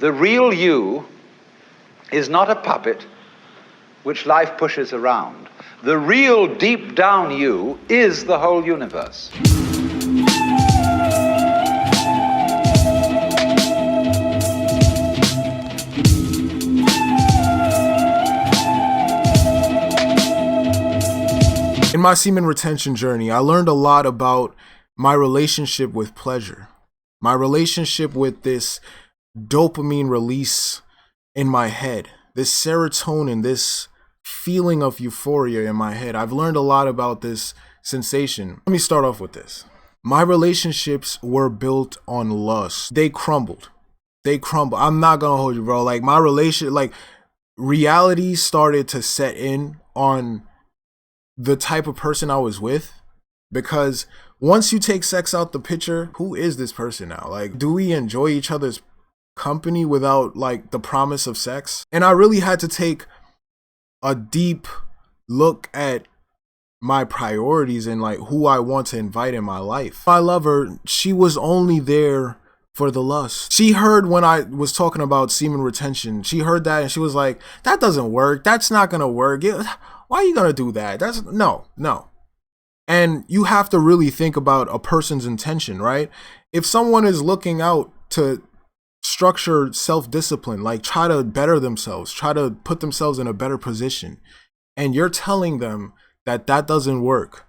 The real you is not a puppet which life pushes around. The real deep down you is the whole universe. In my semen retention journey, I learned a lot about my relationship with pleasure, my relationship with this dopamine release in my head, this serotonin, this feeling of euphoria in my head. I've learned a lot about this sensation. Let me start off with this. My relationships were built on lust. They crumbled. I'm not gonna hold you, bro. Like reality started to set in on the type of person I was with, because once you take sex out the picture, who is this person now? Like, do we enjoy each other's company without like the promise of sex? And I really had to take a deep look at my priorities and like who I want to invite in my life. My lover, she was only there for the lust. She heard when I was talking about semen retention, she heard that and she was like, that doesn't work. That's not gonna work. Why are you gonna do that? That's no. And you have to really think about a person's intention, right? If someone is looking out to structure self-discipline, like try to better themselves, try to put themselves in a better position, and you're telling them that that doesn't work,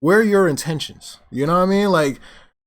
where are your intentions? You know what I mean? Like,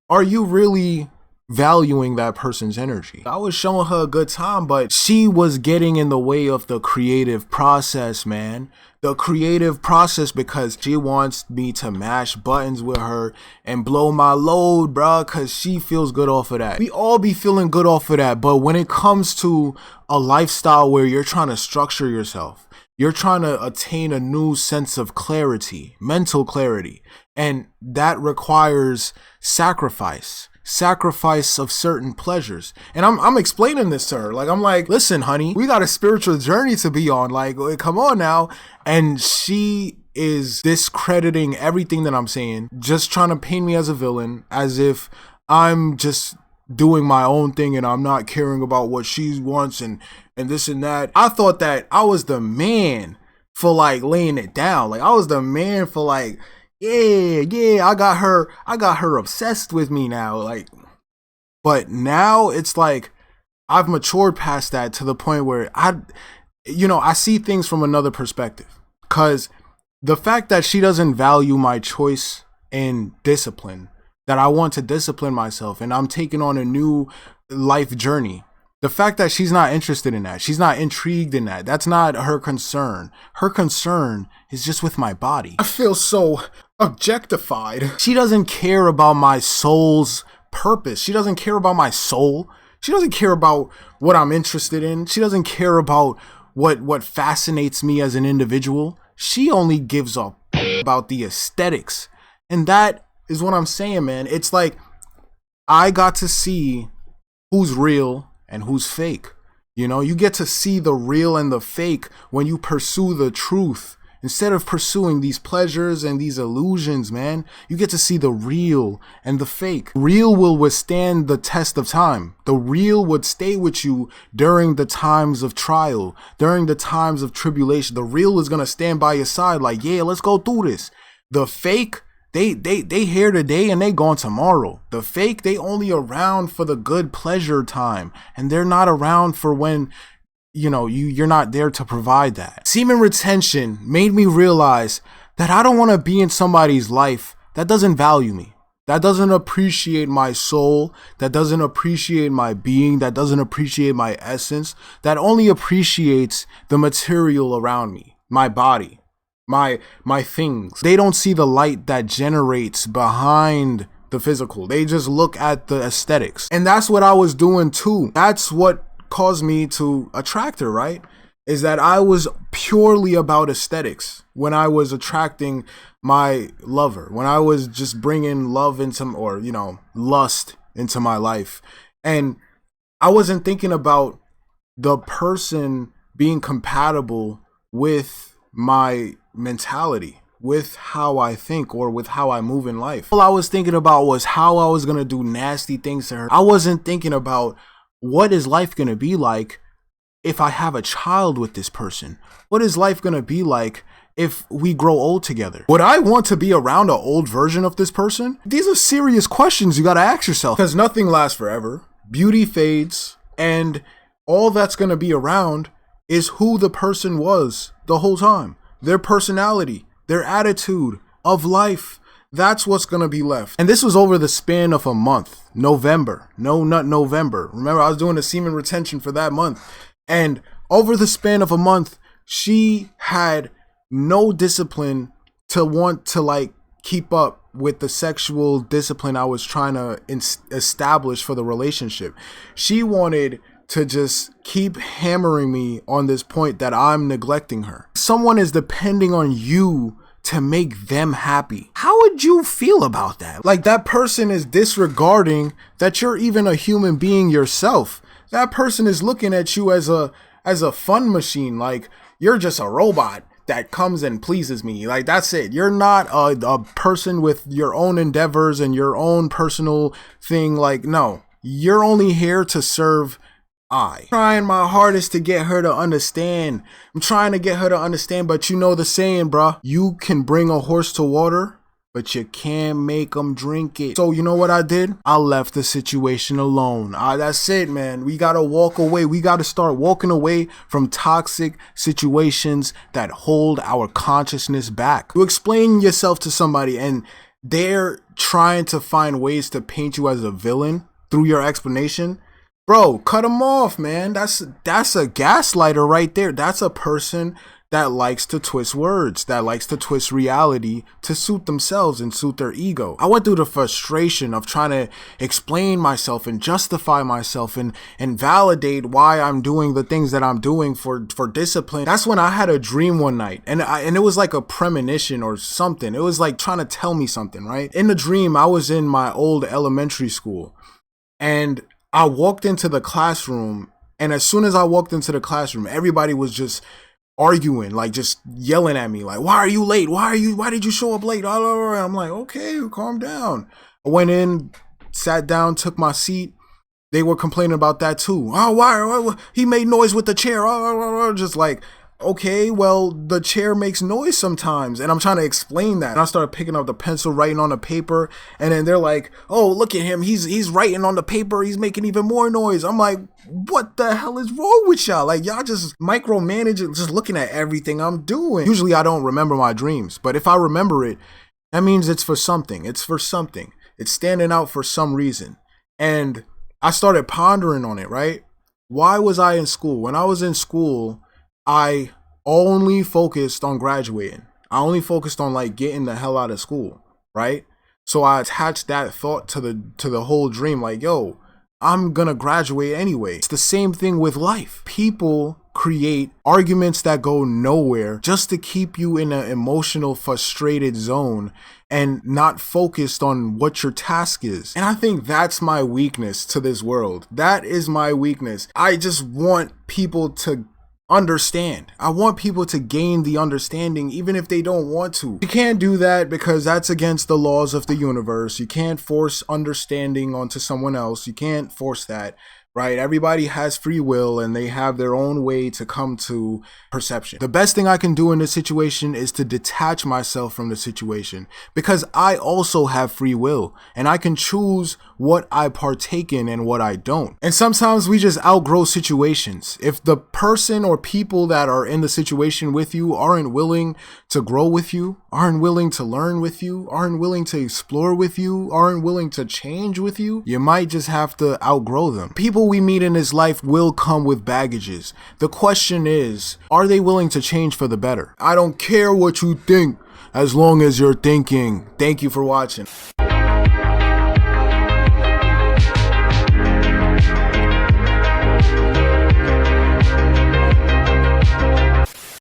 are you really valuing that person's energy? I was showing her a good time, but she was getting in the way of the creative process, man. The creative process, because she wants me to mash buttons with her and blow my load, bruh, because she feels good off of that. We all be feeling good off of that, but when it comes to a lifestyle where you're trying to structure yourself, you're trying to attain a new sense of clarity, mental clarity, and that requires sacrifice of certain pleasures. And I'm explaining this to her. Like, I'm like, listen, honey, we got a spiritual journey to be on. Like, come on now. And she is discrediting everything that I'm saying, just trying to paint me as a villain, as if I'm just doing my own thing and I'm not caring about what she wants and this and that. I thought that I was the man for like laying it down. Like, I was the man for like, yeah, I got her obsessed with me now. Like, but now it's like I've matured past that to the point where I see things from another perspective. Cause the fact that she doesn't value my choice and discipline, that I want to discipline myself and I'm taking on a new life journey. The fact that she's not interested in that, she's not intrigued in that, that's not her concern. Her concern is just with my body. I feel so objectified. She doesn't care about my soul's purpose. She doesn't care about my soul. She doesn't care about what I'm interested in. She doesn't care about what fascinates me as an individual. She only gives a about the aesthetics. And that is what I'm saying, man. It's like I got to see who's real and who's fake. You know, you get to see the real and the fake when you pursue the truth. Instead of pursuing these pleasures and these illusions, man, you get to see the real and the fake. Real will withstand the test of time. The real would stay with you during the times of trial, during the times of tribulation. The real is going to stand by your side like, yeah, let's go through this. The fake, they here today and they gone tomorrow. The fake, they only around for the good pleasure time, and they're not around for when you're not there to provide that. Semen retention made me realize that I don't want to be in somebody's life that doesn't value me, that doesn't appreciate my soul, that doesn't appreciate my being, that doesn't appreciate my essence, that only appreciates the material around me, my body, my things. They don't see the light that generates behind the physical. They just look at the aesthetics. And that's what I was doing too. That's what caused me to attract her, right? Is that I was purely about aesthetics when I was attracting my lover, when I was just bringing love into, or lust into my life. And I wasn't thinking about the person being compatible with my mentality, with how I think, or with how I move in life. All I was thinking about was how I was gonna do nasty things to her. I wasn't thinking about what is life going to be like if I have a child with this person? What is life going to be like if we grow old together? Would I want to be around an old version of this person? These are serious questions you got to ask yourself, because nothing lasts forever. Beauty fades, and all that's going to be around is who the person was the whole time. Their personality, their attitude of life. That's what's going to be left. And this was over the span of a month. November. No, not November. Remember, I was doing the semen retention for that month. And over the span of a month, she had no discipline to want to like keep up with the sexual discipline I was trying to establish for the relationship. She wanted to just keep hammering me on this point that I'm neglecting her. Someone is depending on you to make them happy. How would you feel about that? Like, that person is disregarding that you're even a human being yourself. That person is looking at you as a fun machine. Like, you're just a robot that comes and pleases me. Like, that's it. You're not a person with your own endeavors and your own personal thing. Like, no, you're only here to serve I'm trying my hardest to get her to understand. I'm trying to get her to understand, but you know the saying, bruh. You can bring a horse to water, but you can't make them drink it. So you know what I did? I left the situation alone. That's it, man. We gotta walk away. We gotta start walking away from toxic situations that hold our consciousness back. You explain yourself to somebody and they're trying to find ways to paint you as a villain through your explanation. Bro, cut them off, man. That's a gaslighter right there. That's a person that likes to twist words, that likes to twist reality to suit themselves and suit their ego. I went through the frustration of trying to explain myself and justify myself and validate why I'm doing the things that I'm doing for discipline. That's when I had a dream one night, and it was like a premonition or something. It was like trying to tell me something, right? In the dream, I was in my old elementary school, and I walked into the classroom, and as soon as I walked into the classroom, everybody was just arguing, like just yelling at me, like, why are you late? Why did you show up late? I'm like, okay, calm down. I went in, sat down, took my seat. They were complaining about that too. Oh, why he made noise with the chair? Just like, okay, well, the chair makes noise sometimes. And I'm trying to explain that. And I started picking up the pencil, writing on the paper. And then they're like, oh, look at him. He's writing on the paper. He's making even more noise. I'm like, what the hell is wrong with y'all? Like, y'all just micromanage it, just looking at everything I'm doing. Usually I don't remember my dreams. But if I remember it, that means it's for something. It's for something. It's standing out for some reason. And I started pondering on it, right? Why was I in school? When I was in school, I only focused on graduating. I only focused on like getting the hell out of school, right? So I attached that thought to the whole dream, like, yo, I'm gonna graduate anyway. It's the same thing with life. People create arguments that go nowhere just to keep you in an emotional, frustrated zone and not focused on what your task is. And I think that's my weakness to this world. That is my weakness. I just want people to understand. I want people to gain the understanding even if they don't want to. You can't do that because that's against the laws of the universe. You can't force understanding onto someone else. You can't force that, right? Everybody has free will and they have their own way to come to perception. The best thing I can do in this situation is to detach myself from the situation, because I also have free will and I can choose what I partake in and what I don't. And sometimes we just outgrow situations. If the person or people that are in the situation with you aren't willing to grow with you, aren't willing to learn with you, aren't willing to explore with you, aren't willing to change with you, you might just have to outgrow them. People we meet in this life will come with baggages. The question is, are they willing to change for the better? I don't care what you think, as long as you're thinking. Thank you for watching.